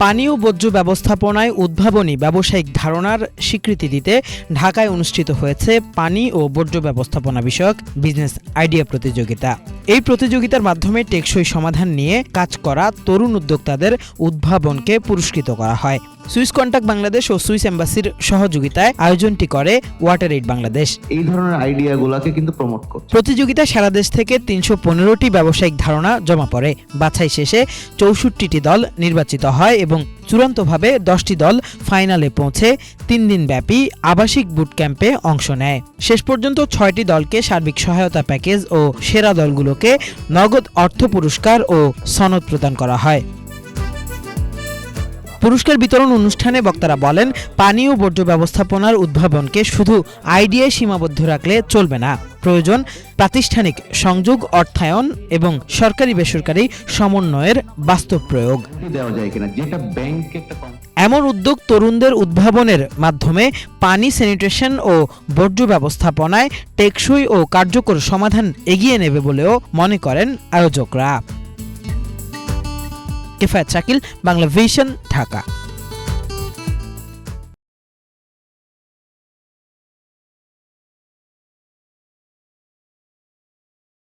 পানি ও বর্জ্য ব্যবস্থাপনায় উদ্ভাবনী ব্যবসায়িক ধারণার স্বীকৃতি দিতে ঢাকায় অনুষ্ঠিত হয়েছে পানি ও বর্জ্য ব্যবস্থাপনা বিষয়ক বিজনেস আইডিয়া প্রতিযোগিতা। এই প্রতিযোগিতার মাধ্যমে টেকসই সমাধান নিয়ে কাজ করা তরুণ উদ্যোক্তাদের উদ্ভাবনকে পুরস্কৃত করা হয়। সুইস কন্টাক্ট বাংলাদেশ ও সুইস এম্বাসির সহযোগিতায় আয়োজনটি করে ওয়াটার এইড বাংলাদেশ। এই ধরনের আইডিয়াগুলোকে কিন্তু প্রমোট করছে। প্রতিযোগিতায় সারা দেশ থেকে ৩১৫টি ব্যবসায়িক ধারণা জমা পড়ে। বাছাই শেষে ৬৪টি দল নির্বাচিত হয় এবং চূড়ান্তভাবে 10টি দল ফাইনালে পৌঁছে ৩ দিনব্যাপী আবাসিক বুট ক্যাম্পে অংশ নেয়। শেষ পর্যন্ত 6টি দলকে সার্বিক সহায়তা প্যাকেজ ও সেরা দলগুলোকে নগদ অর্থ পুরস্কার ও সনদ প্রদান করা হয়। পুরস্কার বিতরণ অনুষ্ঠানে বক্তারা বলেন, পানি ও বর্জ্য ব্যবস্থাপনার উদ্ভাবনকে শুধু আইডিয়ায় সীমাবদ্ধ রাখলে চলবে না। প্রয়োজন প্রাতিষ্ঠানিক সংযোগ, অর্থায়ন এবং সরকারি বেসরকারি সমন্বয়ের বাস্তব প্রয়োগ। এমন উদ্যোগ তরুণদের উদ্ভাবনের মাধ্যমে পানি, স্যানিটেশন ও বর্জ্য ব্যবস্থাপনায় টেকসই ও কার্যকর সমাধান এগিয়ে নেবে বলেও মনে করেন আয়োজকরা। কিফায়েত শাকিল, বাংলা ভিশন, ঢাকা।